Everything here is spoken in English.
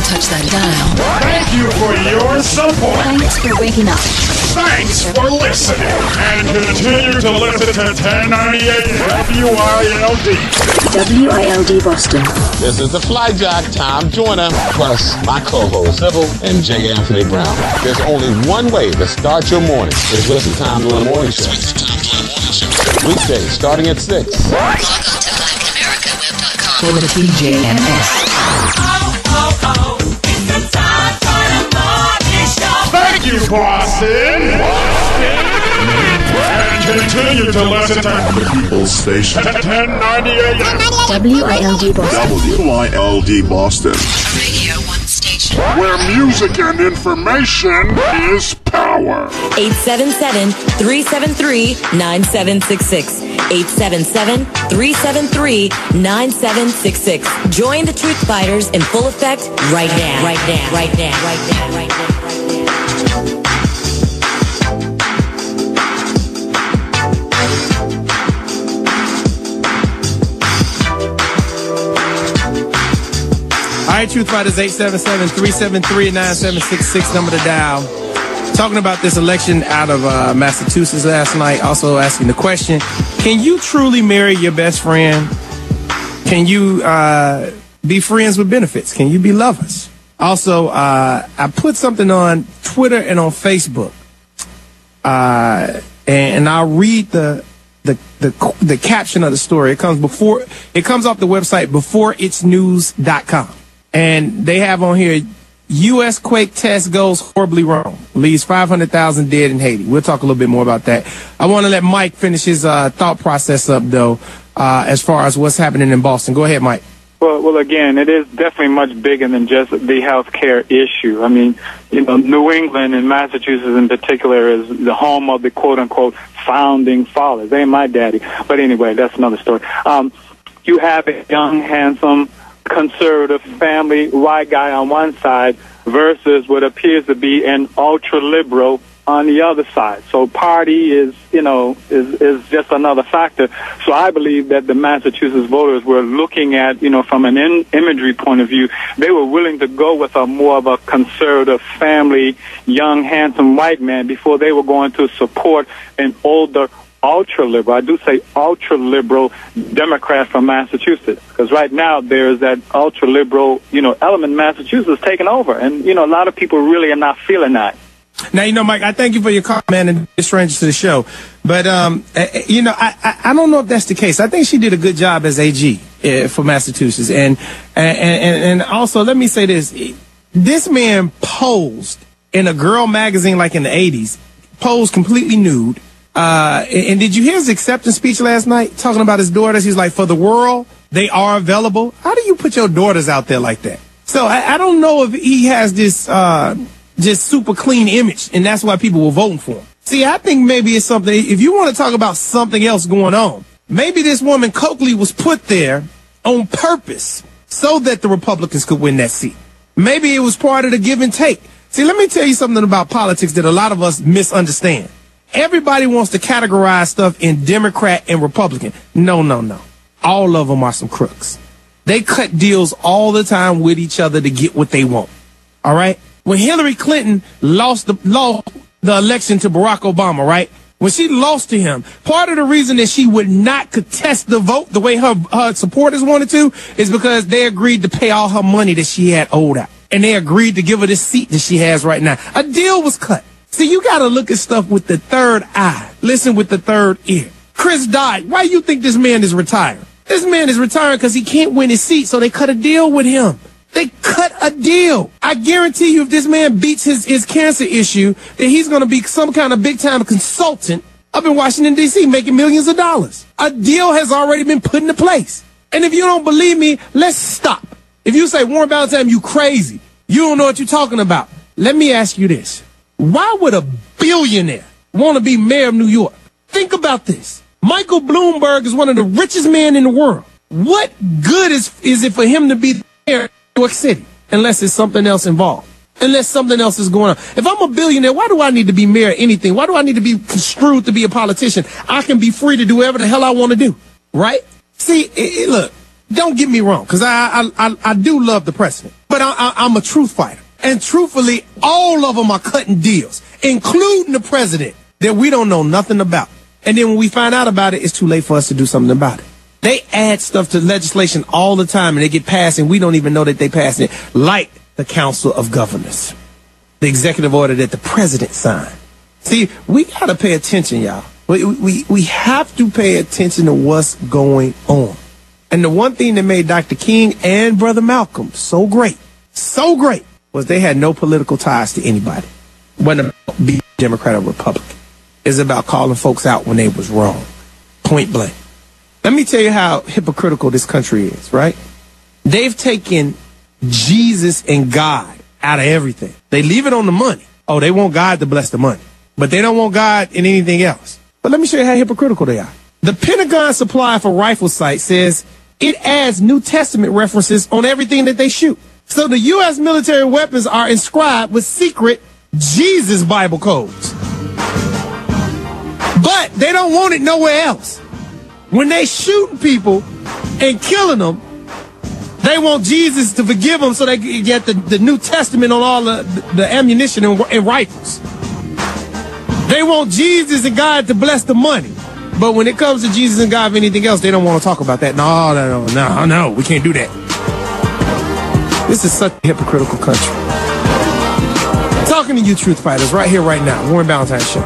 touch that dial. Thank you for your support. Thanks for waking up. Thanks for listening. And continue to listen to 1098 WILD. WILD Boston. This is the Fly Jack, Tom Joyner, plus my co-host, Sybil, and J. Anthony Brown. There's only one way to start your morning. It's with the Tom Joyner Morning Show. Weekdays starting at 6. Log on to LatinAmericaWeb.com for the TJNS. It's the Tom Joyner Morning Show. Thank you, Boston. And continue to listen to the People's Station. 1098 WILD Boston. WILD Boston. A Radio 1 station. Where music and information is power. 877-373-9766. 877-373-9766. Join the Truthfighters in full effect right now. Right now. Right now. Right now. Right now. All right, Truth Fighters, 877-373-9766, number to dial. Talking about this election out of Massachusetts last night, also asking the question, can you truly marry your best friend? Can you be friends with benefits? Can you be lovers? Also, I put something on Twitter and on Facebook, and I'll read the caption of the story. It comes off the website beforeitsnews.com. And they have on here, U.S. quake test goes horribly wrong. Leaves 500,000 dead in Haiti. We'll talk a little bit more about that. I want to let Mike finish his thought process up, though, as far as what's happening in Boston. Go ahead, Mike. Well, again, it is definitely much bigger than just the health care issue. I mean, New England and Massachusetts in particular is the home of the quote-unquote founding fathers. They ain't my daddy. But anyway, that's another story. You have a young, handsome, conservative family white guy on one side versus what appears to be an ultra-liberal on the other side. So party is just another factor. So I believe that the Massachusetts voters were looking at, from an imagery point of view, they were willing to go with a more of a conservative family, young, handsome white man before they were going to support an older ultra-liberal, I do say ultra-liberal Democrat from Massachusetts, because right now there's that ultra-liberal, element in Massachusetts taking over, and, a lot of people really are not feeling that. Now, Mike, I thank you for your comment and strangers to the show, but, I don't know if that's the case. I think she did a good job as AG for Massachusetts, and also, let me say this man posed in a girl magazine like in the 80s, posed completely nude. And did you hear his acceptance speech last night talking about his daughters? He's like, for the world, they are available. How do you put your daughters out there like that? So I don't know if he has this just super clean image, and that's why people were voting for him. See, I think maybe it's something, if you want to talk about something else going on, maybe this woman Coakley was put there on purpose so that the Republicans could win that seat. Maybe it was part of the give and take. See, let me tell you something about politics that a lot of us misunderstand. Everybody wants to categorize stuff in Democrat and Republican. No. All of them are some crooks. They cut deals all the time with each other to get what they want. All right? When Hillary Clinton lost the election to Barack Obama, right? When she lost to him, part of the reason that she would not contest the vote the way her supporters wanted to is because they agreed to pay all her money that she had owed out. And they agreed to give her this seat that she has right now. A deal was cut. See, you got to look at stuff with the third eye. Listen with the third ear. Chris died. Why do you think this man is retiring? This man is retiring because he can't win his seat, so they cut a deal with him. They cut a deal. I guarantee you if this man beats his cancer issue, that he's going to be some kind of big-time consultant up in Washington, D.C., making millions of dollars. A deal has already been put into place. And if you don't believe me, let's stop. If you say, Warren Ballentine, you crazy, you don't know what you're talking about. Let me ask you this. Why would a billionaire want to be mayor of New York? Think about this. Michael Bloomberg is one of the richest men in the world. What good is it for him to be mayor of New York City unless there's something else involved? Unless something else is going on. If I'm a billionaire, why do I need to be mayor of anything? Why do I need to be construed to be a politician? I can be free to do whatever the hell I want to do. Right? See, look, don't get me wrong, because I do love the president. but I'm a truth fighter. And truthfully, all of them are cutting deals, including the president, that we don't know nothing about. And then when we find out about it, it's too late for us to do something about it. They add stuff to legislation all the time, and they get passed, and we don't even know that they passed it, like the Council of Governors, the executive order that the president signed. See, we got to pay attention, y'all. We have to pay attention to what's going on. And the one thing that made Dr. King and Brother Malcolm so great, was they had no political ties to anybody. It wasn't about being Democrat or Republican. It's about calling folks out when they was wrong. Point blank. Let me tell you how hypocritical this country is, right? They've taken Jesus and God out of everything. They leave it on the money. Oh, they want God to bless the money. But they don't want God in anything else. But let me show you how hypocritical they are. The Pentagon supply for rifle sight says it adds New Testament references on everything that they shoot. So the U.S. military weapons are inscribed with secret Jesus Bible codes. But they don't want it nowhere else. When they shooting people and killing them, they want Jesus to forgive them so they can get the New Testament on all the ammunition and rifles. They want Jesus and God to bless the money. But when it comes to Jesus and God and anything else, they don't want to talk about that. No, we can't do that. This is such a hypocritical country. Talking to you, Truth Fighters, right here, right now. Warren Ballentine Show.